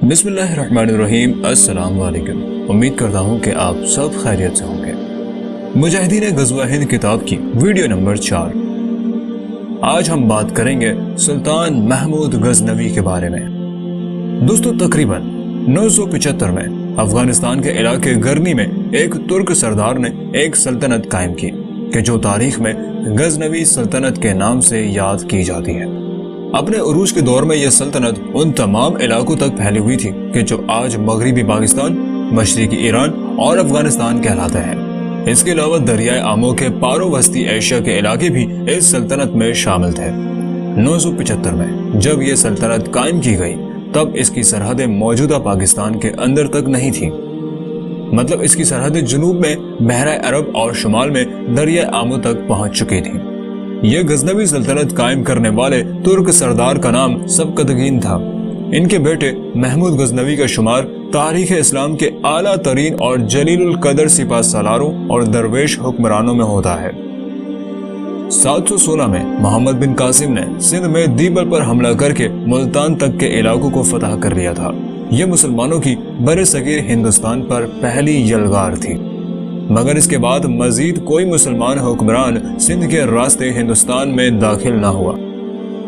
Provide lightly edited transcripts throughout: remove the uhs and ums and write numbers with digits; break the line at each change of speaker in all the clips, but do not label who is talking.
बिस्मिल्लाहिर्रहमानिर्रहीम। अस्सलाम वालेकुम। उम्मीद करता हूँ कि आप सब खैरियत से होंगे। मुजाहिदीन ग़ज़वा हिंद किताब की वीडियो नंबर 4। आज हम बात करेंगे सुल्तान महमूद गज़नवी के बारे में। दोस्तों, तकरीबन 975 में अफगानिस्तान के इलाके गरनी में एक तुर्क सरदार ने एक सल्तनत कायम की कि जो तारीख में गज़नवी सल्तनत के नाम से याद की जाती है। अपने उरूज के दौर में यह सल्तनत उन तमाम इलाकों तक फैली हुई थी कि जो आज मगरबी पाकिस्तान, मशरिकी ईरान और अफगानिस्तान कहलाते हैं। इसके अलावा दरियाए आमो के पारो वस्ती एशिया के इलाके भी इस सल्तनत में शामिल थे। 975 में जब यह सल्तनत कायम की गई तब इसकी सरहदें मौजूदा पाकिस्तान के अंदर तक नहीं थी। मतलब इसकी सरहदें जुनूब में बहरा अरब और शुमाल में दरियाए आमो तक पहुंच चुकी थी। यह गज़नवी सल्तनत कायम करने वाले तुर्क सरदार का नाम सबकतगीन था। इनके बेटे महमूद गज़नवी का शुमार तारीख़ इस्लाम के आला तरीन और जलीलुल कदर सिपा सालारों और दरवेश हुक्मरानों में होता है। 716 में मोहम्मद बिन कासिम ने सिंध में दीबल पर हमला करके मुल्तान तक के इलाकों को फतह कर लिया था। यह मुसलमानों की बरसगीर हिंदुस्तान पर पहली यलगार थी, मगर इसके बाद मजीद कोई मुसलमान हुक्मरान सिंध के रास्ते हिंदुस्तान में दाखिल न हुआ।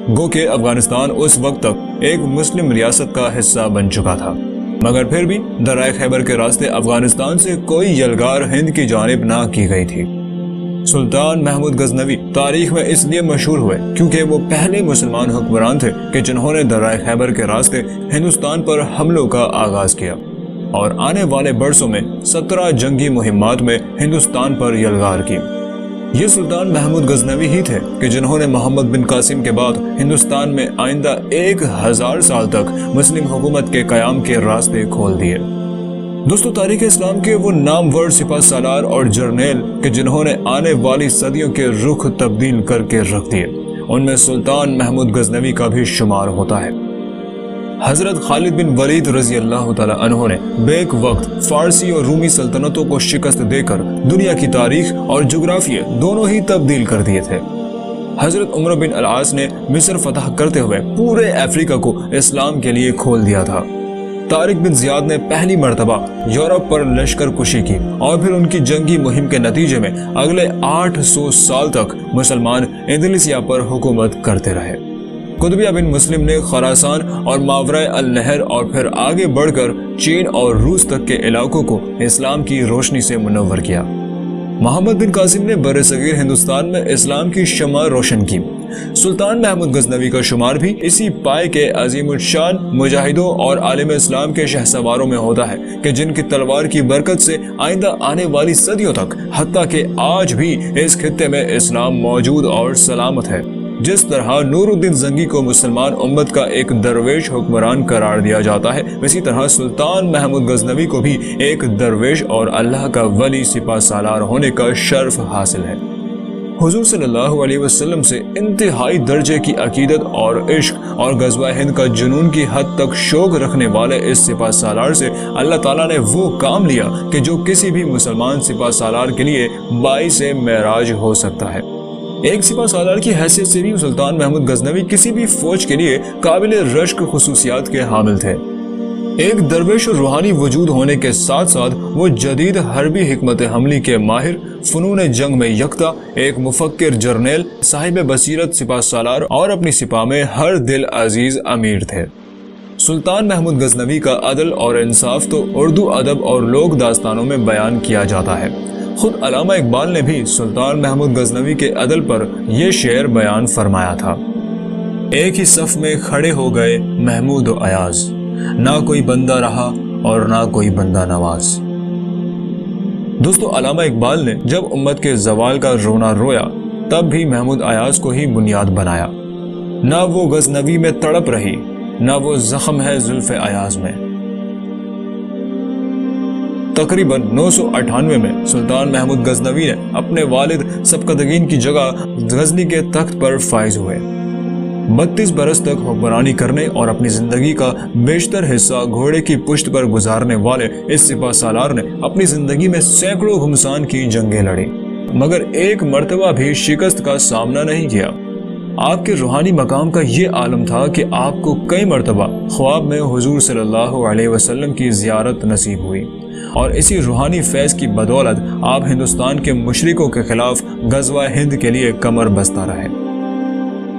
गो के अफगानिस्तान उस वक्त तक एक मुस्लिम रियासत का हिस्सा बन चुका था, मगर फिर भी दरिया खैबर के रास्ते अफगानिस्तान से कोई यलगार हिंद की जानिब ना की गई थी। सुल्तान महमूद गज़नवी तारीख में इसलिए मशहूर हुए क्योंकि वो पहले मुसलमान हुक्मरान थे कि जिन्होंने दरिया खैबर के रास्ते हिंदुस्तान पर हमलों का आगाज किया और आने वाले बरसों में 17 जंगी मुहिम्मात में हिंदुस्तान पर यलगार की। ये सुल्तान महमूद गज़नवी ही थे कि जिन्होंने मोहम्मद बिन कासिम के बाद हिंदुस्तान में आइंदा 1000 साल तक मुस्लिम हुकूमत के क़याम के रास्ते खोल दिए। दोस्तों, तारीख़ इस्लाम के वो नामवर सिपा सालार और जर्नेल कि जिन्होंने आने वाली सदियों के रुख तब्दील करके रख दिए, उनमें सुल्तान महमूद गज़नवी का भी शुमार होता है। हजरत खालिद बिन वलीद रजी अल्लाह तआला अन्हु ने बेक वक्त फारसी और रूमी सल्तनतों को शिकस्त देकर दुनिया की तारीख और जुग्राफिया दोनों ही तब्दील कर दिए थे। हजरत उमर बिन अल-आस ने मिस्र फतह करते हुए पूरे अफ्रीका को इस्लाम के लिए खोल दिया था। तारिक बिन जियाद ने पहली मर्तबा यूरोप पर लश्कर कुशी की और फिर उनकी जंगी मुहिम के नतीजे में अगले 800 साल तक मुसलमान इंदलिसिया पर हुकूमत करते रहे। कुतुबिया बिन मुस्लिम ने खरासान और मावरा अल नहर और फिर आगे बढ़कर चीन और रूस तक के इलाकों को इस्लाम की रोशनी से मुनव्वर किया। मोहम्मद बिन कासिम ने बरसगीर हिंदुस्तान में इस्लाम की शमा रोशन की। सुल्तान महमूद गज़नवी का शुमार भी इसी पाए के अजीमुशान मुजाहिदों और आलिम इस्लाम के शहसवारों में होता है कि जिनकी तलवार की बरकत से आइंदा आने वाली सदियों तक, हत्ता के आज भी इस खित्ते में इस्लाम मौजूद और सलामत है। जिस तरह नूरुद्दीन जंगी को मुसलमान उम्मत का एक दरवेश हुक्मरान करार दिया जाता है, इसी तरह सुल्तान महमूद गज़नवी को भी एक दरवेश और अल्लाह का वली सिपा सालार होने का शर्फ हासिल है। हुजूर सल्लल्लाहु अलैहि वसल्लम से इंतहाई दर्जे की अकीदत और इश्क और ग़ज़वा हिंद का जुनून की हद तक शौक रखने वाले इस सिपा सालार से अल्लाह ताला ने वो काम लिया कि जो किसी भी मुसलमान सिपा सालार के लिए बाइसे मेराज हो सकता है। एक सिपा सालार की हैसियत से भी सुल्तान महमूद गज़नवी किसी भी फौज के लिए काबिल रश्क खुसूसियात के हामिल थे। एक दरवेश और रूहानी वजूद होने के साथ साथ वो जदीद हरबी हिकमत हमली के माहिर, फनून जंग में यकता, एक मुफक्किर जर्नेल, साहिब बसीरत सिपा सालार और अपनी सिपा में हर दिल अजीज अमीर थे। सुल्तान महमूद गज़नवी का अदल और इंसाफ तो उर्दू अदब और लोक दास्तानों में बयान किया जाता है। खुद अल्लामा इकबाल ने भी सुल्तान महमूद गज़नवी के अदल पर यह शेर बयान फरमाया था। एक ही सफ में खड़े हो गए महमूद व अयाज, ना कोई बंदा रहा और ना कोई बंदा नवाज। दोस्तों, अल्लामा इकबाल ने जब उम्मत के जवाल का रोना रोया तब भी महमूद अयाज को ही बुनियाद बनाया। ना वो गज़नवी में तड़प रही, ना वो जख्म है जुल्फ़े अयाज में। तकरीबन 998 में सुल्तान महमूद गज़नवी ने अपने वालिद सबकतगीन की जगह गजनी के तख्त पर फाइज हुए। 32 बरस तक हुक्मरानी करने और अपनी जिंदगी का बेशतर हिस्सा घोड़े की पुश्त पर गुजारने वाले इस सिपा सालार ने अपनी जिंदगी में सैकड़ों घुमसान की जंगें लड़ी, मगर एक मर्तबा भी शिकस्त का सामना नहीं किया। آپ کے روحانی مقام کا یہ عالم تھا کہ آپ کو کئی مرتبہ خواب میں حضور صلی اللہ علیہ وسلم کی زیارت نصیب ہوئی، اور اسی روحانی فیض کی بدولت آپ ہندوستان کے مشرکوں کے خلاف غزوہ ہند کے لیے کمر بستہ رہے۔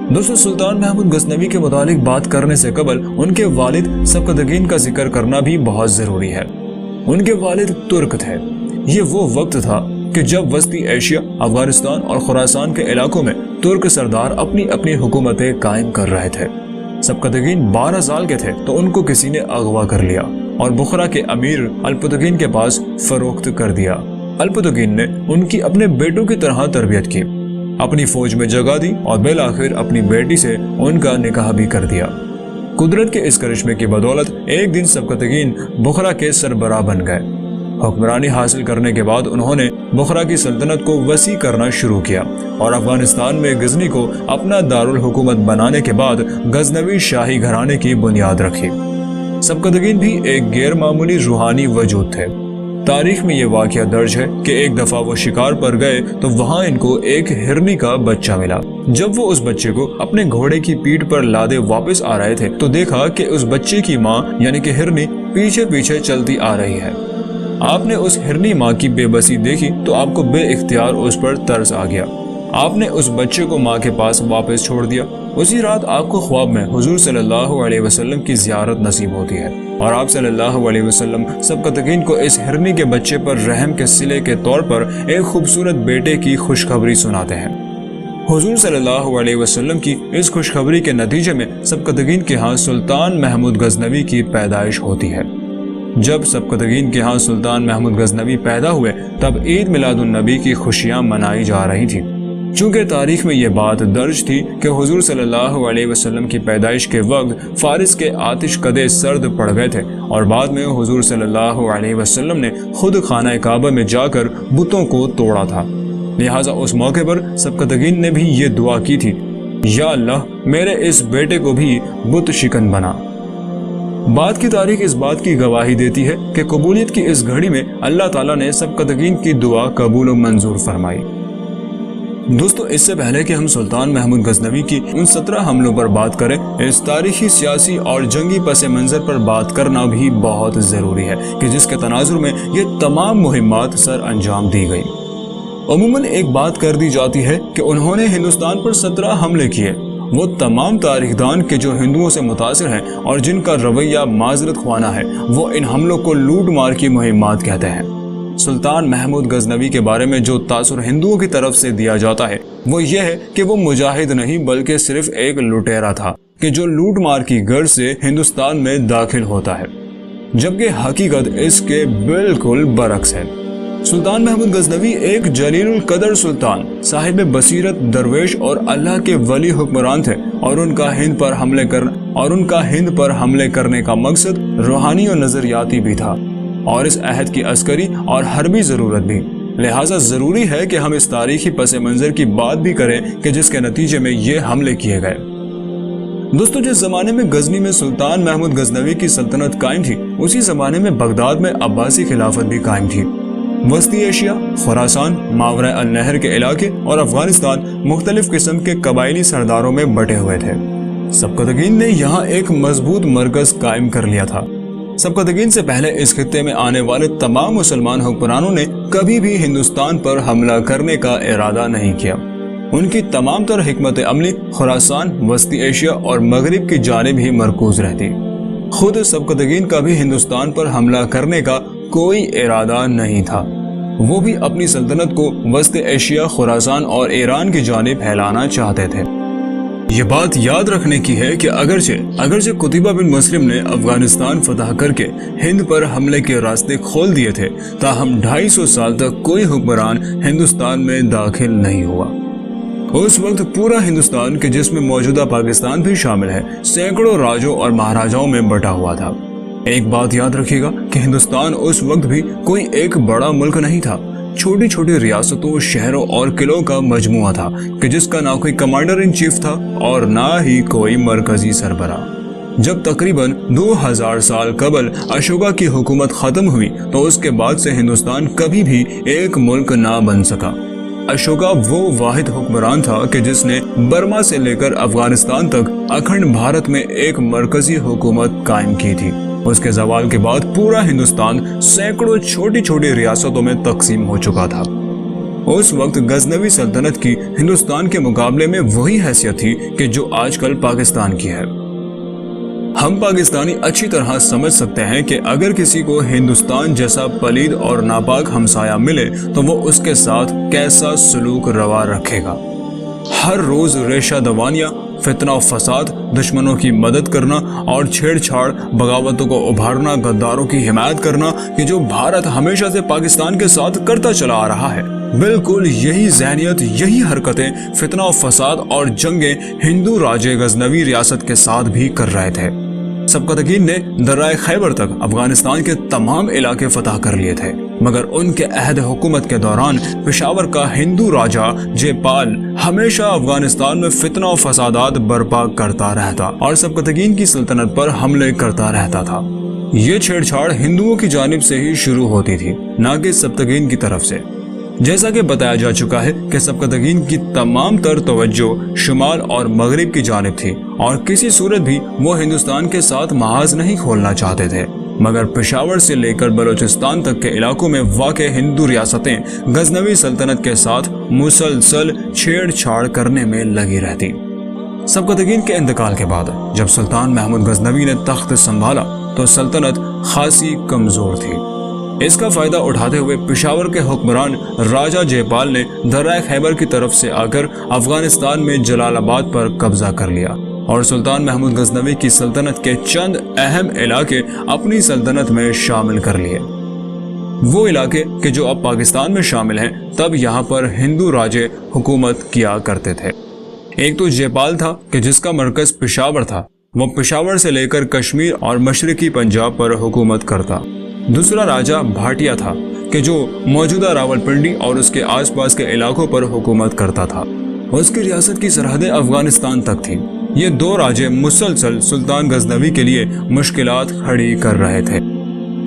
دوستو، سلطان محمود غزنوی کے متعلق بات کرنے سے قبل ان کے والد سبکتگین کا ذکر کرنا بھی بہت ضروری ہے۔ ان کے والد ترک تھے۔ یہ وہ وقت تھا کہ جب وسطی ایشیا، افغانستان اور خراسان کے علاقوں میں ترک سردار اپنی اپنی حکومتیں قائم کر رہے تھے۔ سبکتگین 12 سال کے تھے تو ان کو کسی نے اغوا کر لیا اور بخارا کے امیر الپتگین کے پاس فروخت کر دیا۔ الپتگین نے ان کی اپنے بیٹوں کی طرح تربیت کی، اپنی فوج میں جگہ دی اور بالآخر اپنی بیٹی سے ان کا نکاح بھی کر دیا۔ قدرت کے اس کرشمے کی بدولت ایک دن سبکتگین بخارا کے سربراہ بن گئے۔ حکمرانی حاصل کرنے کے بعد انہوں نے بخارا کی سلطنت کو وسیع کرنا شروع کیا اور افغانستان میں غزنی کو اپنا دارالحکومت بنانے کے بعد غزنوی شاہی گھرانے کی بنیاد رکھی۔ سبکتگین بھی ایک غیر معمولی روحانی وجود تھے۔ تاریخ میں یہ واقعہ درج ہے کہ ایک دفعہ وہ شکار پر گئے تو وہاں ان کو ایک ہرنی کا بچہ ملا۔ جب وہ اس بچے کو اپنے گھوڑے کی پیٹھ پر لادے واپس آ رہے تھے تو دیکھا کہ اس بچے کی ماں یعنی کہ ہرنی پیچھے پیچھے چلتی آ رہی ہے۔ آپ نے اس ہرنی ماں کی بے بسی دیکھی تو آپ کو بے اختیار اس پر ترس آ گیا۔ آپ نے اس بچے کو ماں کے پاس واپس چھوڑ دیا۔ اسی رات آپ کو خواب میں حضور صلی اللہ علیہ وسلم کی زیارت نصیب ہوتی ہے اور آپ صلی اللہ علیہ وسلم سبکتگین کو اس ہرنی کے بچے پر رحم کے صلے کے طور پر ایک خوبصورت بیٹے کی خوشخبری سناتے ہیں۔ حضور صلی اللہ علیہ وسلم کی اس خوشخبری کے نتیجے میں سبکتگین کے ہاں سلطان محمود غزنوی کی پیدائش ہوتی ہے۔ جب سبکتگین کے ہاں سلطان محمود غزنوی پیدا ہوئے تب عید میلاد النبی کی خوشیاں منائی جا رہی تھی۔ چونکہ تاریخ میں یہ بات درج تھی کہ حضور صلی اللہ علیہ وسلم کی پیدائش کے وقت فارس کے آتش کدے سرد پڑ گئے تھے اور بعد میں حضور صلی اللہ علیہ وسلم نے خود خانہ کعبہ میں جا کر بتوں کو توڑا تھا، لہٰذا اس موقع پر سبکتگین نے بھی یہ دعا کی تھی، یا اللہ میرے اس بیٹے کو بھی بت شکن بنا۔ بعد کی تاریخ اس بات کی گواہی دیتی ہے کہ قبولیت کی اس گھڑی میں اللہ تعالیٰ نے سبکتگین کی دعا قبول و منظور فرمائی۔ دوستو، اس سے پہلے کہ ہم سلطان محمود غزنوی کی ان 17 حملوں پر بات کریں، اس تاریخی، سیاسی اور جنگی پس منظر پر بات کرنا بھی بہت ضروری ہے کہ جس کے تناظر میں یہ تمام مہمات سر انجام دی گئی۔ عموماً ایک بات کر دی جاتی ہے کہ انہوں نے ہندوستان پر 17 حملے کیے۔ وہ تمام تاریخ دان کے جو ہندوؤں سے متاثر ہیں اور جن کا رویہ معذرت خوانا ہے، وہ ان حملوں کو لوٹ مار کی مہمات کہتے ہیں۔ سلطان محمود غزنوی کے بارے میں جو تاثر ہندوؤں کی طرف سے دیا جاتا ہے وہ یہ ہے کہ وہ مجاہد نہیں بلکہ صرف ایک لٹیرا تھا کہ جو لوٹ مار کی غرض سے ہندوستان میں داخل ہوتا ہے، جبکہ حقیقت اس کے بالکل برعکس ہے۔ سلطان محمود غزنوی ایک جلیل القدر سلطان، صاحب بصیرت، درویش اور اللہ کے ولی حکمران تھے اور ان کا ہند پر حملے کرنے کا مقصد روحانی اور نظریاتی بھی تھا اور اس عہد کی عسکری اور حربی ضرورت بھی۔ لہٰذا ضروری ہے کہ ہم اس تاریخی پس منظر کی بات بھی کریں کہ جس کے نتیجے میں یہ حملے کیے گئے۔ دوستو، جس زمانے میں غزنی میں سلطان محمود غزنوی کی سلطنت قائم تھی اسی زمانے میں بغداد میں عباسی خلافت بھی قائم تھی۔ وسطی ایشیا، خراسان، ماوراء النہر کے علاقے اور افغانستان مختلف قسم کے قبائلی سرداروں میں بٹے ہوئے تھے۔ سبکتگین نے یہاں ایک مضبوط مرکز قائم کر لیا تھا۔ سبکتگین سے پہلے اس خطے میں آنے والے تمام مسلمان حکمرانوں نے کبھی بھی ہندوستان پر حملہ کرنے کا ارادہ نہیں کیا۔ ان کی تمام تر حکمت عملی خراسان، وسطی ایشیا اور مغرب کی جانب ہی مرکوز رہتی۔ خود سبکتگین کا بھی ہندوستان پر حملہ کرنے کا کوئی ارادہ نہیں تھا۔ وہ بھی اپنی سلطنت کو وسط ایشیا، خراسان اور ایران کی جانب پھیلانا چاہتے تھے۔ یہ بات یاد رکھنے کی ہے کہ اگرچہ قتیبہ بن مسلم نے افغانستان فتح کر کے ہند پر حملے کے راستے کھول دیے تھے، تاہم 250 سال تک کوئی حکمران ہندوستان میں داخل نہیں ہوا۔ اس وقت پورا ہندوستان کے جس میں موجودہ پاکستان بھی شامل ہے سینکڑوں راجوں اور مہاراجاؤں میں بٹا ہوا تھا۔ ایک بات یاد رکھیے گا کہ ہندوستان اس وقت بھی کوئی ایک بڑا ملک نہیں تھا، چھوٹی چھوٹی ریاستوں، شہروں اور قلعوں کا مجموعہ تھا کہ جس کا نہ کوئی کمانڈر ان چیف تھا اور نہ ہی کوئی مرکزی سربراہ۔ جب تقریباً 2000 سال قبل اشوکا کی حکومت ختم ہوئی تو اس کے بعد سے ہندوستان کبھی بھی ایک ملک نہ بن سکا۔ اشوکا وہ واحد حکمران تھا کہ جس نے बर्मा से लेकर अफगानिस्तान तक अखंड भारत में एक मरकजी हुकूमत कायम की थी। उसके ज़वाल के बाद पूरा हिंदुस्तान सैकड़ों छोटी छोटी रियासतों में तकसीम हो चुका था। उस वक्त गजनवी सल्तनत की हिंदुस्तान के मुकाबले में वही हैसियत थी कि जो आजकल पाकिस्तान की है। हम पाकिस्तानी अच्छी तरह समझ सकते हैं कि अगर किसी को हिंदुस्तान जैसा पलीद और नापाक हमसाया मिले तो वो उसके साथ कैसा सलूक रवा रखेगा। हर रोज रेशा दवानियां, फितना और फसाद, दुश्मनों की मदद करना और छेड़छाड़, बगावतों को उभारना, गद्दारों की हिमायत करना कि जो भारत हमेशा से पाकिस्तान के साथ करता चला आ रहा है। बिल्कुल यही ज़हनियत, यही हरकतें, फितना और फसाद और जंगें हिंदू राजे गजनवी रियासत के साथ भी कर रहे थे। सबकतगीन ने दर्राए खैबर तक अफगानिस्तान के तमाम इलाके फतह कर लिए थे, मगर उनके अहद हुकूमत के दौरान पेशावर का हिंदू राजा जयपाल हमेशा अफगानिस्तान में फितना और फसादात बर्पा करता रहता और सबकतगीन की सल्तनत पर हमले करता रहता था। ये छेड़छाड़ हिंदुओं की जानिब से ही शुरू होती थी, न कि सबकतगीन की तरफ से। जैसा कि बताया जा चुका है कि सबकतगीन की तमाम तर तवज्जो शुमाल और मगरिब की जानिब थी और किसी सूरत भी वो हिंदुस्तान के साथ महाज नहीं खोलना चाहते थे, मगर पेशावर से लेकर बलोचिस्तान तक के इलाकों में वाक़े हिंदू रियासतें गजनवी सल्तनत के साथ मुसलसल छेड़छाड़ करने में लगी रहती। सबकतगीन के इंतकाल के बाद जब सुल्तान महमूद गजनवी ने तख्त संभाला तो सल्तनत खासी कमजोर थी। इसका फायदा उठाते हुए पेशावर के हुक्मरान राजा जयपाल ने दर्राए खैबर की तरफ से आकर अफगानिस्तान में जलालाबाद पर कब्जा कर लिया और सुल्तान महमूद गजनवी की सल्तनत के चंद अहम इलाके अपनी सल्तनत में शामिल कर लिए। वो इलाके कि जो अब पाकिस्तान में शामिल हैं, तब यहाँ पर हिंदू राजे हुकूमत किया करते थे। एक तो जयपाल था कि जिसका मरकज पेशावर था, वो पेशावर से लेकर कश्मीर और मशरकी पंजाब पर हुकूमत करता। दूसरा राजा भाटिया था कि जो मौजूदा रावलपिंडी और उसके आसपास के इलाकों पर हुकूमत करता था। उसकी रियासत की सरहदें अफगानिस्तान तक थी। ये दो राजे मुसलसल सुल्तान गजनवी के लिए मुश्किलात खड़ी कर रहे थे।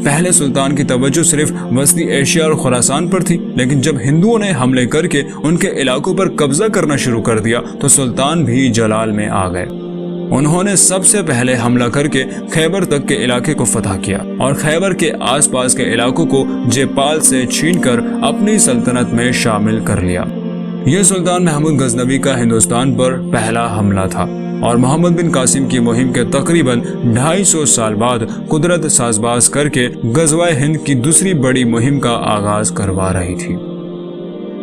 पहले सुल्तान की तवज्जो सिर्फ वस्ती एशिया और खुरासान पर थी, लेकिन जब हिंदुओं ने हमले करके उनके इलाकों पर कब्जा करना शुरू कर दिया तो सुल्तान भी जलाल में आ गए। उन्होंने सबसे पहले हमला करके खैबर तक के इलाके को फतह किया और खैबर के आसपास के इलाकों को जयपाल से छीनकर अपनी सल्तनत में शामिल कर लिया। यह सुल्तान महमूद गजनवी का हिंदुस्तान पर पहला हमला था और मोहम्मद बिन कासिम की मुहिम के तकरीबन 250 साल बाद कुदरत साजबाज करके गज़वाए हिंद की दूसरी बड़ी मुहिम का आगाज करवा रही थी।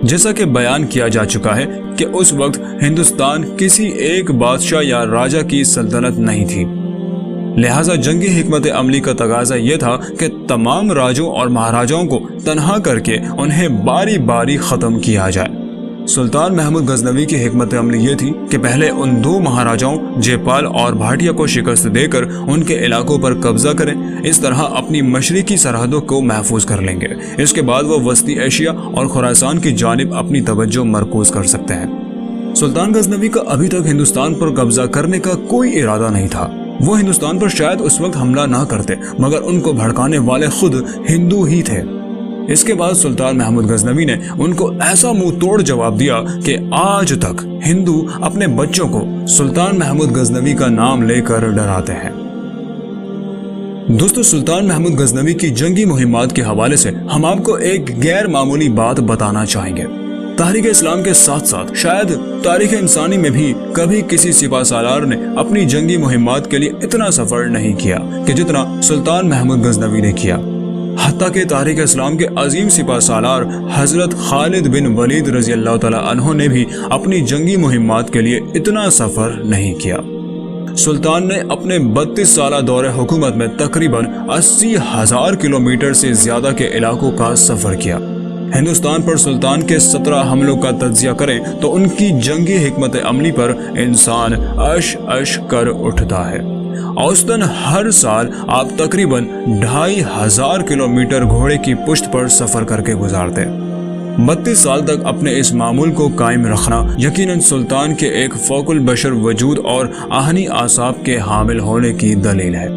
जैसा कि बयान किया जा चुका है कि उस वक्त हिंदुस्तान किसी एक बादशाह या राजा की सल्तनत नहीं थी, लिहाजा जंगी हिकमत अमली का तगाजा ये था कि तमाम राजों और महाराजाओं को तन्हा करके उन्हें बारी बारी ख़त्म किया जाए। सुल्तान महमूद गजनवी की हिकमत अमली ये थी कि पहले उन दो महाराजाओं जयपाल और भाटिया को शिकस्त देकर उनके इलाकों पर कब्जा करें। इस तरह अपनी मशरिकी सरहदों को महफूज कर लेंगे। इसके बाद वो वस्ती एशिया और खुरासान की जानिब अपनी तवज्जो मरकूज कर सकते हैं। सुल्तान गजनवी का अभी तक हिंदुस्तान पर कब्जा करने का कोई इरादा नहीं था। वो हिंदुस्तान पर शायद उस वक्त हमला ना करते, मगर उनको भड़काने वाले खुद हिंदू ही थे। इसके बाद सुल्तान महमूद गजनवी ने उनको ऐसा मुंह तोड़ जवाब दिया कि आज तक हिंदू अपने बच्चों को सुल्तान महमूद गजनवी का नाम लेकर डराते हैं। दोस्तों, सुल्तान महमूद गजनवी की जंगी मुहिम्मात के हवाले से हम आपको एक गैर मामूली बात बताना चाहेंगे। तहरीक इस्लाम के साथ साथ शायद तारीख इंसानी में भी कभी किसी सिपा सालार ने अपनी जंगी मुहिम्मात के लिए इतना सफर नहीं किया कि जितना सुल्तान महमूद गजनवी ने किया। हत्ता के तारीख इस्लाम के अजीम सिपा सालार हजरत खालिद बिन वलीद रजी अल्लाह तआला अन्हो ने भी अपनी जंगी मुहिम्मात के लिए इतना सफर नहीं किया। सुल्तान ने अपने 32 साला दौरे हुकूमत में तकरीबन 80,000 किलोमीटर से ज्यादा के इलाकों का सफर किया। हिंदुस्तान पर सुल्तान के 17 हमलों का तज्जिया करें तो उनकी जंगी हिकमत अमली पर इंसान अश अश कर उठता है। औसतन हर साल आप तकरीबन 2,500 किलोमीटर घोड़े की पुश्त पर सफर करके गुजारते। 32 साल तक अपने इस मामूल को कायम रखना यकीनन सुल्तान के एक फौकुल बशर वजूद और आहनी आसाब के हामिल होने की दलील है।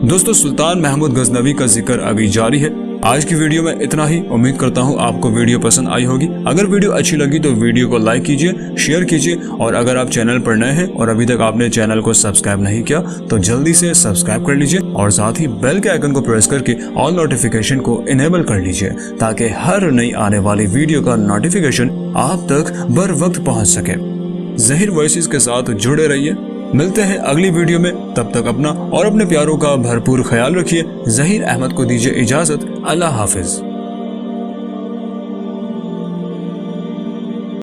दोस्तों, सुल्तान महमूद गजनवी का जिक्र अभी जारी है। आज की वीडियो में इतना ही। उम्मीद करता हूँ आपको वीडियो पसंद आई होगी। अगर वीडियो अच्छी लगी तो वीडियो को लाइक कीजिए, शेयर कीजिए, और अगर आप चैनल पर नए हैं और अभी तक आपने चैनल को सब्सक्राइब नहीं किया तो जल्दी से सब्सक्राइब कर लीजिए और साथ ही बेल के आइकन को प्रेस करके ऑल नोटिफिकेशन को इनेबल कर लीजिए ताकि हर नई आने वाली वीडियो का नोटिफिकेशन आप तक बर वक्त पहुंच सके। ज़हीर वॉइसेस के साथ जुड़े रहिए। मिलते हैं अगली वीडियो में। तब तक अपना और अपने प्यारों का भरपूर ख्याल रखिए। ज़हीर अहमद को दीजिए इजाजत। अल्लाह हाफिज।